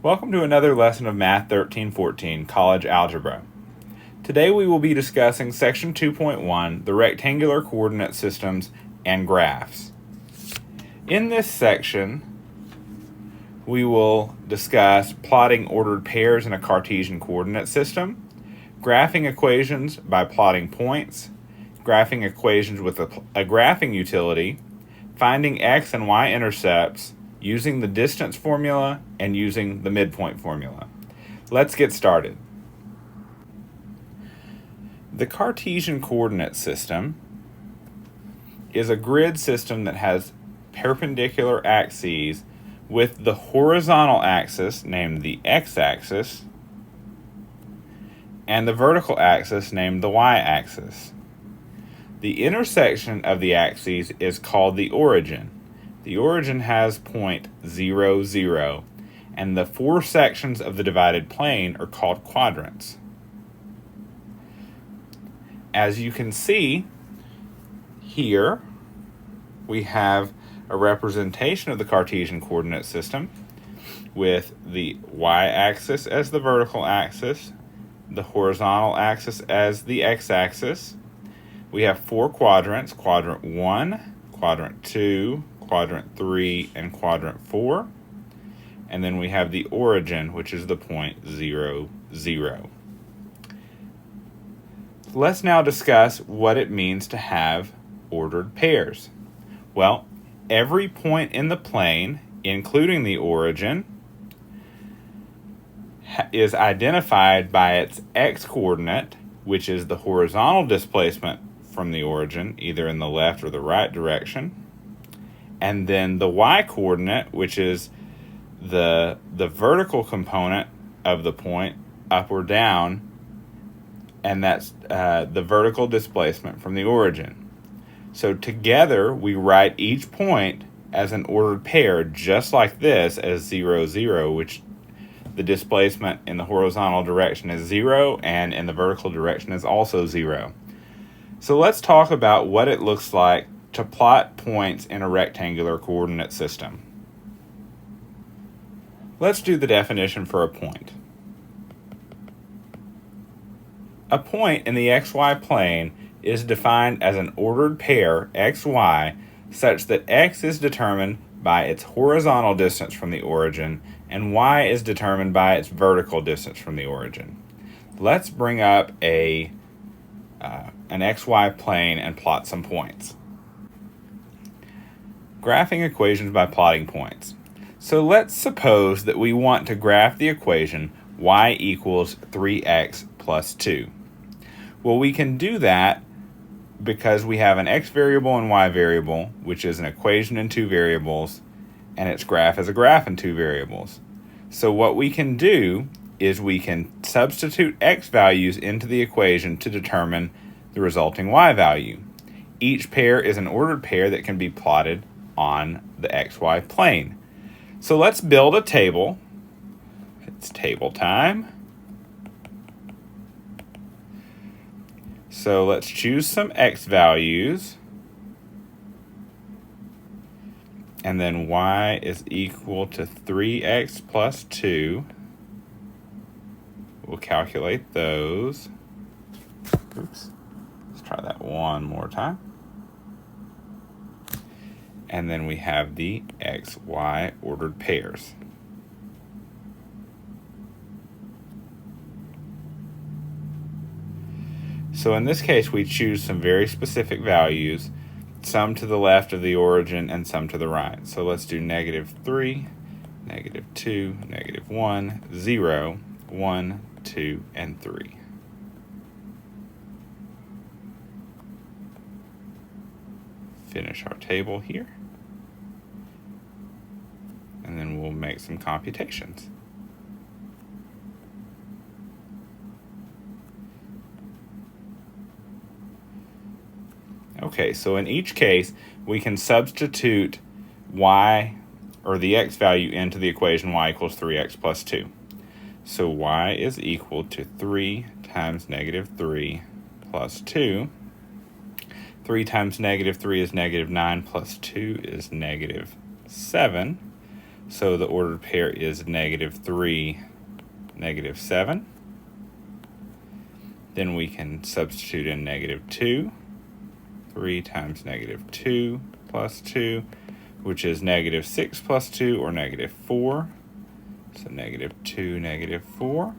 Welcome to another lesson of Math 1314, College Algebra. Today we will be discussing Section 2.1, the rectangular coordinate systems and graphs. In this section, we will discuss plotting ordered pairs in a Cartesian coordinate system, graphing equations by plotting points, graphing equations with a graphing utility, finding x and y intercepts, using the distance formula, and using the midpoint formula. Let's get started. The Cartesian coordinate system is a grid system that has perpendicular axes with the horizontal axis, named the x-axis, and the vertical axis, named the y-axis. The intersection of the axes is called the origin. The origin has point 0, 0, and the four sections of the divided plane are called quadrants. As you can see, here we have a representation of the Cartesian coordinate system with the y-axis as the vertical axis, the horizontal axis as the x-axis. We have four quadrants: quadrant 1, quadrant 2, quadrant 3, and quadrant 4. And then we have the origin, which is the point 0, 0. Let's now discuss what it means to have ordered pairs. Well, every point in the plane, including the origin, is identified by its x-coordinate, which is the horizontal displacement from the origin, either in the left or the right direction, and then the y-coordinate, which is the vertical component of the point, up or down, and that's the vertical displacement from the origin. So together, we write each point as an ordered pair, just like this, as 0, 0, which the displacement in the horizontal direction is 0, and in the vertical direction is also 0. So let's talk about what it looks like to plot points in a rectangular coordinate system. Let's do the definition for a point. A point in the xy plane is defined as an ordered pair, xy, such that x is determined by its horizontal distance from the origin and y is determined by its vertical distance from the origin. Let's bring up an xy plane and plot some points. Graphing equations by plotting points. So let's suppose that we want to graph the equation y equals 3x plus 2. Well, we can do that because we have an x variable and y variable, which is an equation in two variables, and its graph is a graph in two variables. So what we can do is we can substitute x values into the equation to determine the resulting y value. Each pair is an ordered pair that can be plotted on the xy plane. So let's build a table. It's table time. So let's choose some x values. And then y is equal to 3x plus 2. We'll calculate those. Oops. Let's try that one more time. And then we have the x, y ordered pairs. So in this case, we choose some very specific values, some to the left of the origin and some to the right. So let's do -3, -2, -1, 0, 1, 2, and 3. Finish our table here. And then we'll make some computations. Okay, so in each case, we can substitute y, or the x value, into the equation y equals 3x plus 2. So y is equal to 3 times -3 plus 2. 3 times -3 is -9 plus 2 is -7. So the ordered pair is -3, -7. Then we can substitute in -2. 3 times -2 plus 2, which is -6 plus 2, or -4. So -2, -4.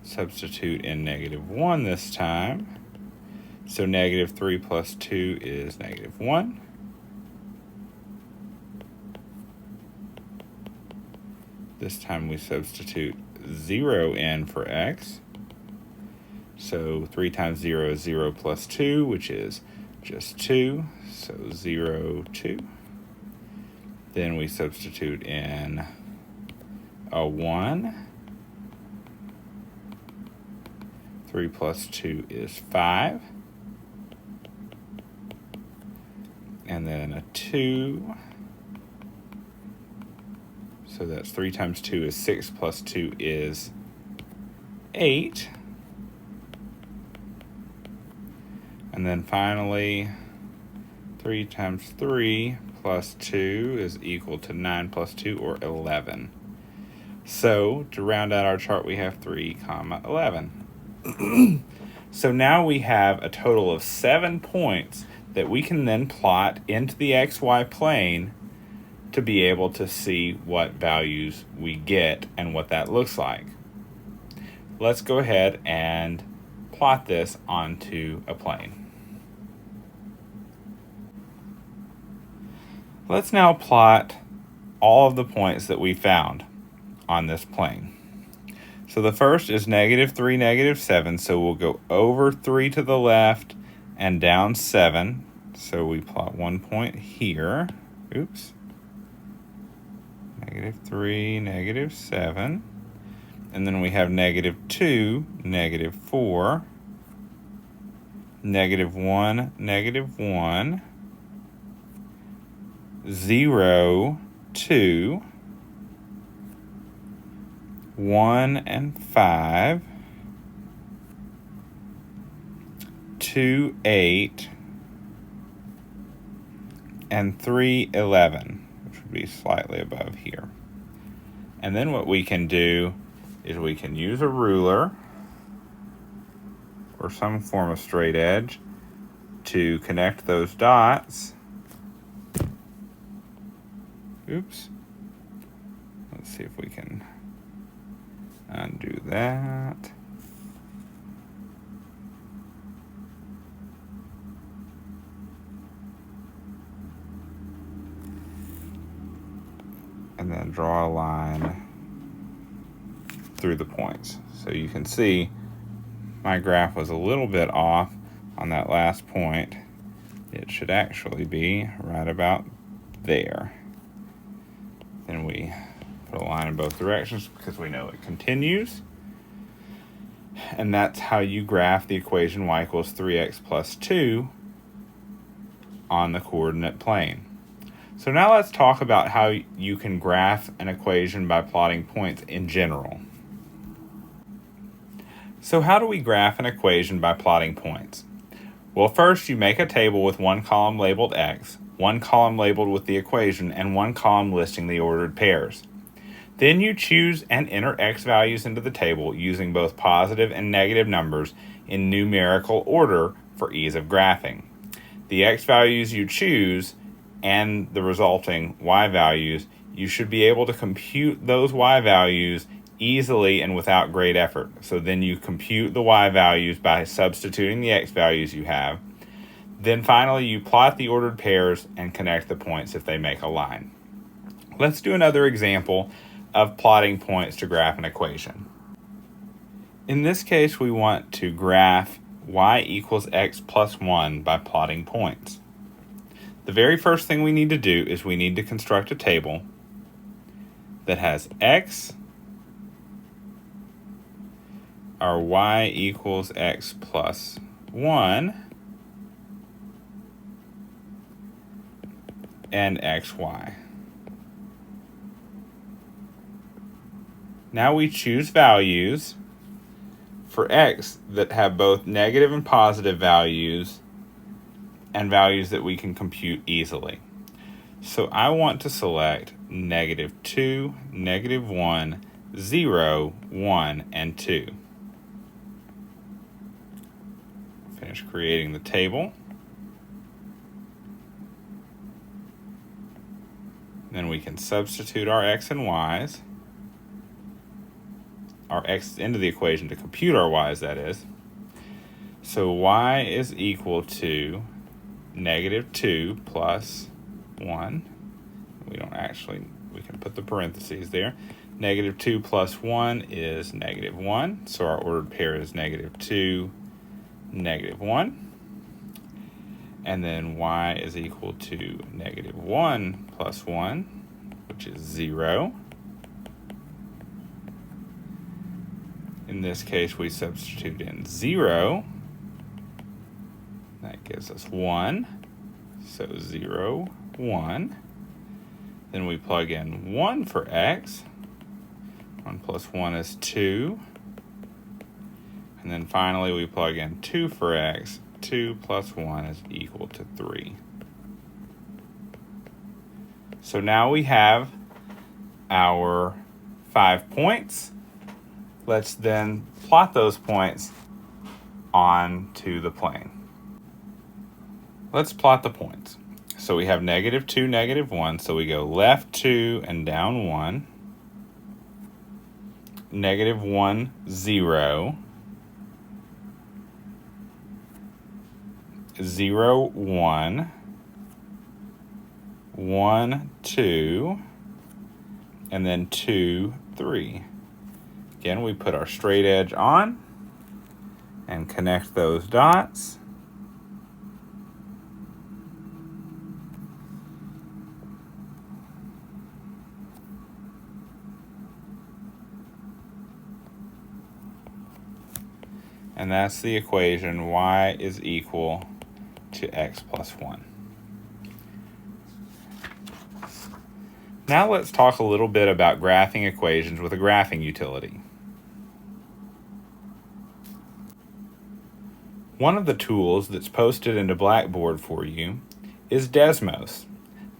Substitute in -1 this time. So -3 plus 2 is -1. This time we substitute 0 in for x. So 3 times 0 is 0 plus 2, which is just 2. So 0, 2. Then we substitute in a 1. 3 plus 2 is 5. And then a 2. So that's 3 times 2 is 6, plus 2 is 8. And then finally, 3 times 3 plus 2 is equal to 9 plus 2, or 11. So to round out our chart, we have 3, 11. So now we have a total of 7 points that we can then plot into the XY plane to be able to see what values we get and what that looks like. Let's go ahead and plot this onto a plane. Let's now plot all of the points that we found on this plane. So the first is -3, -7, so we'll go over 3 to the left and down 7. So we plot 1 point here. Oops. -3, -7. And then we have -2, -4, -1, -1, 0, 2, 1 and 5, 2, 8, and 3, 11, which would be slightly above here. And then what we can do is we can use a ruler or some form of straight edge to connect those dots. Oops. Let's see if we can undo that. And then draw a line through the points. So you can see my graph was a little bit off on that last point. It should actually be right about there. Then we put a line in both directions because we know it continues. And that's how you graph the equation y equals 3x plus 2 on the coordinate plane. So now let's talk about how you can graph an equation by plotting points in general. So how do we graph an equation by plotting points? Well, first you make a table with one column labeled x, one column labeled with the equation, and one column listing the ordered pairs. Then you choose and enter x values into the table using both positive and negative numbers in numerical order for ease of graphing. The x values you choose and the resulting y values, you should be able to compute those y values easily and without great effort. So then you compute the y values by substituting the x values you have. Then finally you plot the ordered pairs and connect the points if they make a line. Let's do another example of plotting points to graph an equation. In this case, we want to graph y equals x plus 1 by plotting points. The very first thing we need to do is we need to construct a table that has x, our y equals x plus 1, and xy. Now we choose values for x that have both negative and positive values and values that we can compute easily. So I want to select -2, -1, 0, 1, and 2. Finish creating the table. Then we can substitute our x and y's, our x into the equation to compute our y's, that is. So y is equal to -2 plus 1. We can put the parentheses there. -2 plus 1 is -1. So our ordered pair is -2, -1. And then y is equal to -1 plus 1, which is 0. In this case, we substitute in 0. That gives us 1. So 0, 1. Then we plug in 1 for x. 1 plus 1 is 2. And then finally, we plug in 2 for x. 2 plus 1 is equal to 3. So now we have our 5 points. Let's then plot those points onto the plane. Let's plot the points. So we have -2, -1, so we go left 2 and down 1. -1, 0. 0, 1. 1, 2. And then 2, 3. Again, we put our straight edge on and connect those dots. And that's the equation y is equal to x plus 1. Now let's talk a little bit about graphing equations with a graphing utility. One of the tools that's posted into Blackboard for you is Desmos.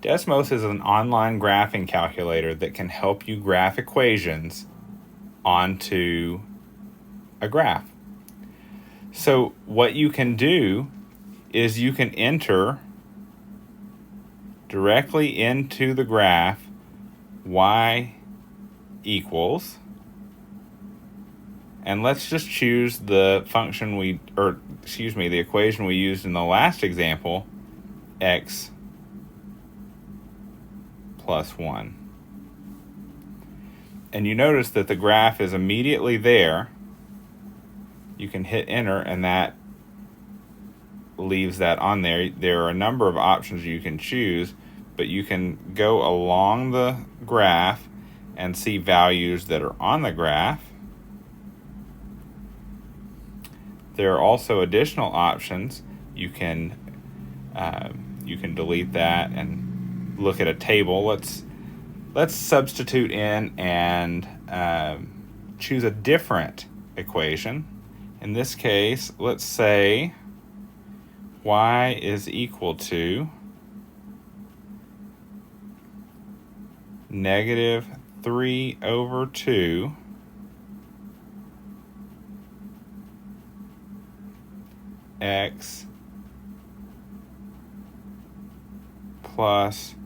Desmos is an online graphing calculator that can help you graph equations onto a graph. So what you can do is you can enter directly into the graph y equals, and let's just choose the function the equation we used in the last example, x plus 1. And you notice that the graph is immediately there. You can hit enter and that leaves that on there. There are a number of options you can choose, but you can go along the graph and see values that are on the graph. There are also additional options. You can delete that and look at a table. Let's substitute in and choose a different equation. In this case, let's say y is equal to -3/2 x plus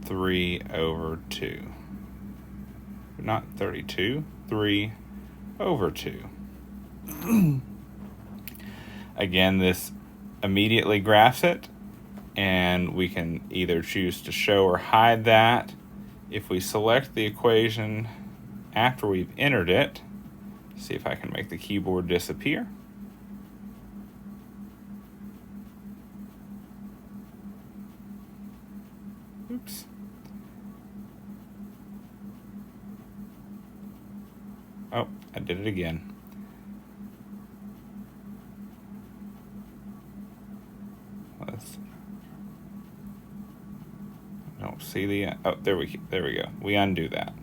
3/2. Not 32, 3/2. Again, this immediately graphs it, and we can either choose to show or hide that. If we select the equation after we've entered it, see if I can make the keyboard disappear. Oops. Oh, I did it again. I don't see the, oh, there we go. We undo that.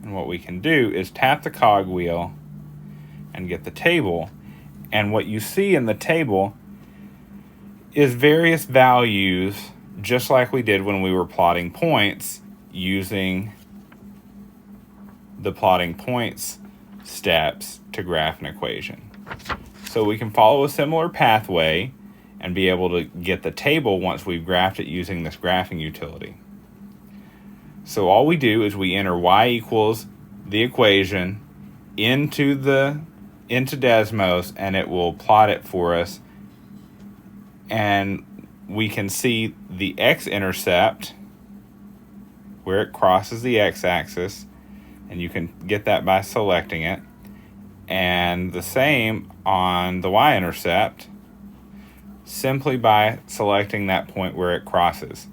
And what we can do is tap the cog wheel and get the table. And what you see in the table is various values, just like we did when we were plotting points, using the plotting points steps to graph an equation. So we can follow a similar pathway and be able to get the table once we've graphed it using this graphing utility. So all we do is we enter y equals the equation into Desmos, and it will plot it for us. And we can see the x-intercept where it crosses the x-axis, and you can get that by selecting it. And the same on the y-intercept, simply by selecting that point where it crosses.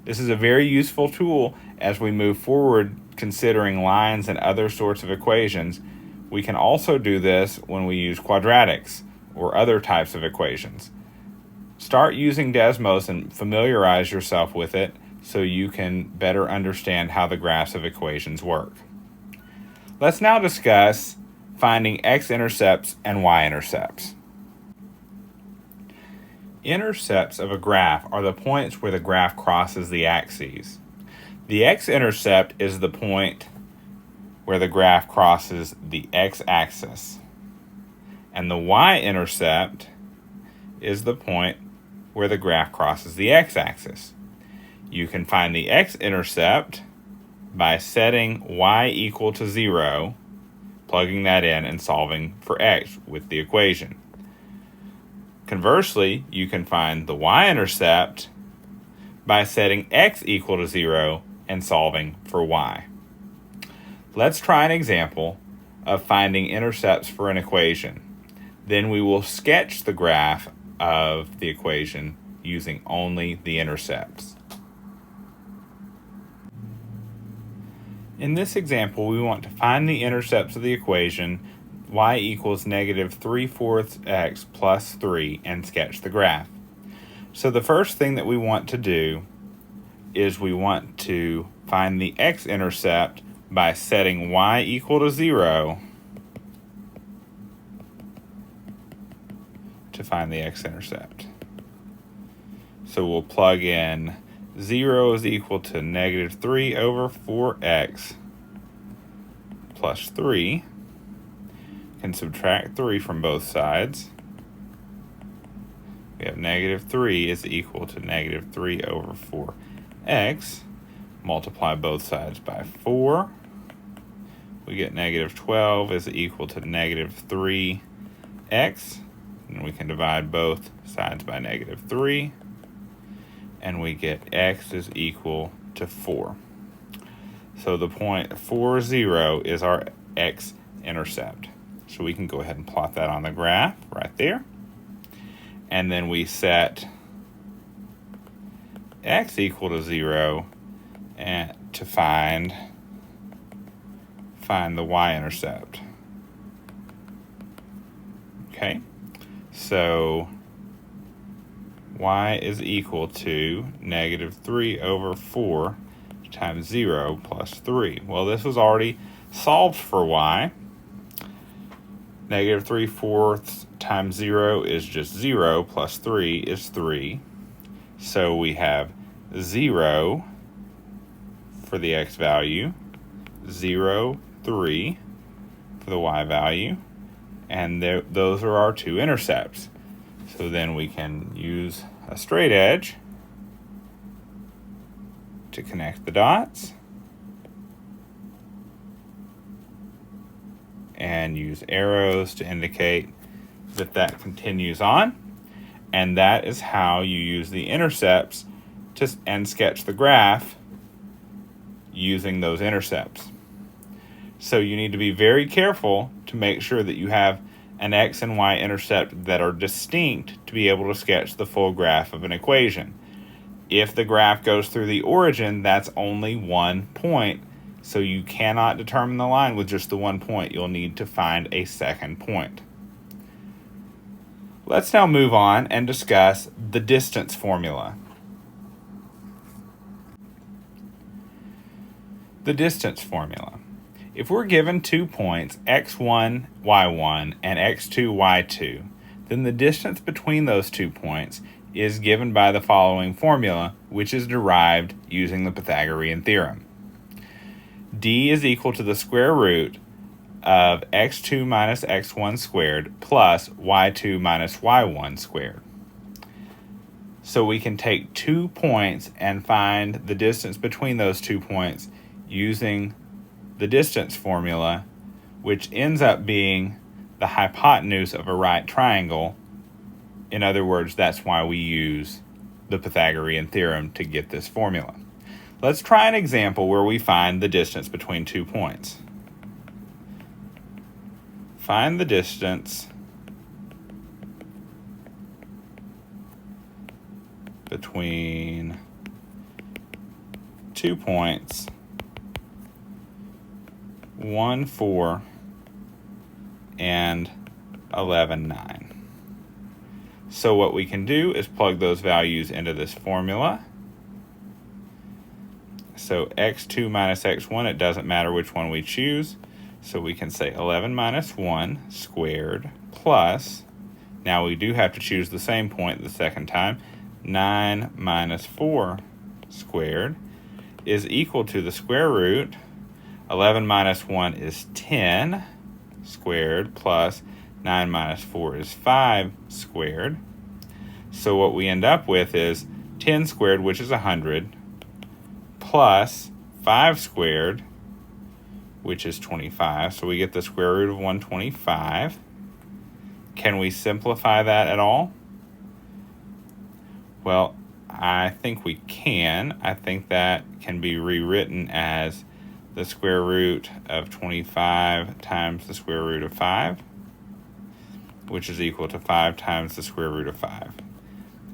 This is a very useful tool as we move forward considering lines and other sorts of equations. We can also do this when we use quadratics or other types of equations. Start using Desmos and familiarize yourself with it so you can better understand how the graphs of equations work. Let's now discuss finding x-intercepts and y-intercepts. Intercepts of a graph are the points where the graph crosses the axes. The x-intercept is the point where the graph crosses the x-axis. And the y-intercept is the point where the graph crosses the x-axis. You can find the x-intercept by setting y equal to 0, plugging that in and solving for x with the equation. Conversely, you can find the y-intercept by setting x equal to 0 and solving for y. Let's try an example of finding intercepts for an equation. Then we will sketch the graph of the equation using only the intercepts. In this example, we want to find the intercepts of the equation y equals negative 3/4 x plus 3 and sketch the graph. So the first thing that we want to do is we want to find the x-intercept by setting y equal to 0 to find the x-intercept. So we'll plug in 0 is equal to negative 3/4x plus 3. Can subtract 3 from both sides. We have negative 3 is equal to negative 3/4x. Multiply both sides by 4. We get negative 12 is equal to negative 3x. And we can divide both sides by negative 3. And we get x is equal to 4. So the point 4, 0 is our x-intercept. So we can go ahead and plot that on the graph right there. And then we set x equal to 0 and to find the y-intercept. Okay, so y is equal to negative 3/4 times 0 plus 3. Well, this was already solved for y. Negative 3/4 times 0 is just 0, plus 3 is 3. So we have 0 for the x value, 0, 3 for the y value, and those are our two intercepts. So then we can use a straight edge to connect the dots, and use arrows to indicate that continues on. And that is how you use the intercepts and sketch the graph using those intercepts. So you need to be very careful to make sure that you have an x and y intercept that are distinct to be able to sketch the full graph of an equation. If the graph goes through the origin, that's only one point. So you cannot determine the line with just the one point. You'll need to find a second point. Let's now move on and discuss the distance formula. The distance formula. If we're given 2 points, x1, y1, and x2, y2, then the distance between those 2 points is given by the following formula, which is derived using the Pythagorean theorem. D is equal to the square root of x2 minus x1 squared plus y2 minus y1 squared. So we can take 2 points and find the distance between those 2 points using the distance formula, which ends up being the hypotenuse of a right triangle. In other words, that's why we use the Pythagorean theorem to get this formula. Let's try an example where we find the distance between 2 points. Find the distance between 2 points 1, 4, and 11, 9. So what we can do is plug those values into this formula. So x2 minus x1, it doesn't matter which one we choose. So we can say 11 minus 1 squared plus, now we do have to choose the same point the second time, 9 minus 4 squared is equal to the square root. 11 minus 1 is 10 squared plus 9 minus 4 is 5 squared. So what we end up with is 10 squared, which is 100, plus 5 squared, which is 25. So we get the square root of 125. Can we simplify that at all? Well, I think we can. I think that can be rewritten as the square root of 25 times the square root of 5, which is equal to 5 times the square root of 5.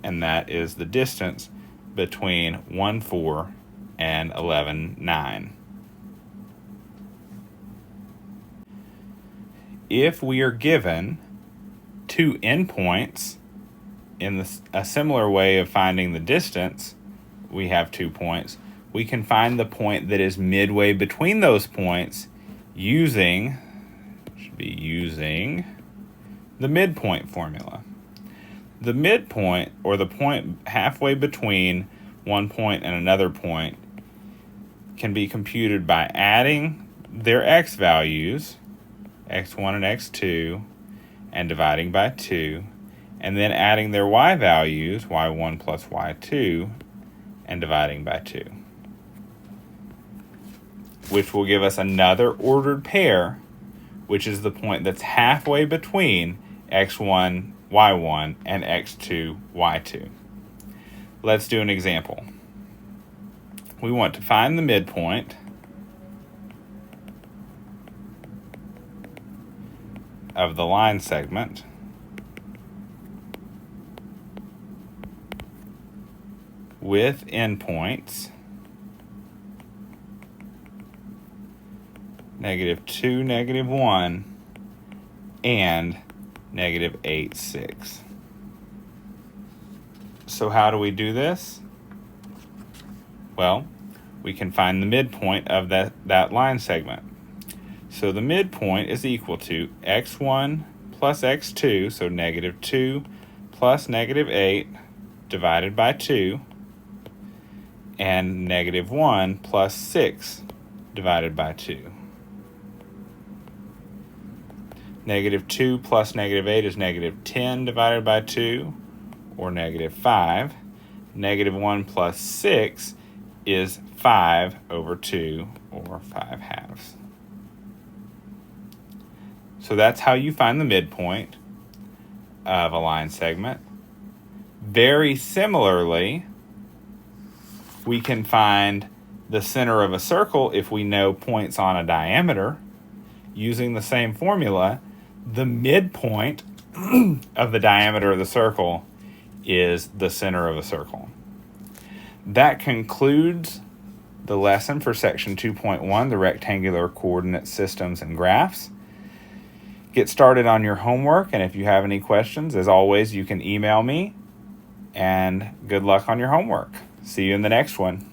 And that is the distance between 1, 4 and 11, 9. If we are given 2 endpoints, in a similar way of finding the distance, we have 2 points. We can find the point that is midway between those points using the midpoint formula. The midpoint, or the point halfway between one point and another point, can be computed by adding their x values, x1 and x2, and dividing by 2, and then adding their y values, y1 plus y2, and dividing by 2. Which will give us another ordered pair, which is the point that's halfway between x1, y1, and x2, y2. Let's do an example. We want to find the midpoint of the line segment with endpoints -2, -1, and -8, 6. So how do we do this? Well, we can find the midpoint of that line segment. So the midpoint is equal to x1 plus x2, so -2 plus -8 divided by 2, and -1 plus 6 divided by 2. -2 plus -8 is -10 divided by 2, or -5. -1 plus 6 is 5 over 2, or 5/2. So that's how you find the midpoint of a line segment. Very similarly, we can find the center of a circle if we know points on a diameter. Using the same formula, the midpoint of the diameter of the circle is the center of a circle. That concludes the lesson for section 2.1, the rectangular coordinate systems and graphs. Get started on your homework, and if you have any questions, as always, you can email me, and good luck on your homework. See you in the next one.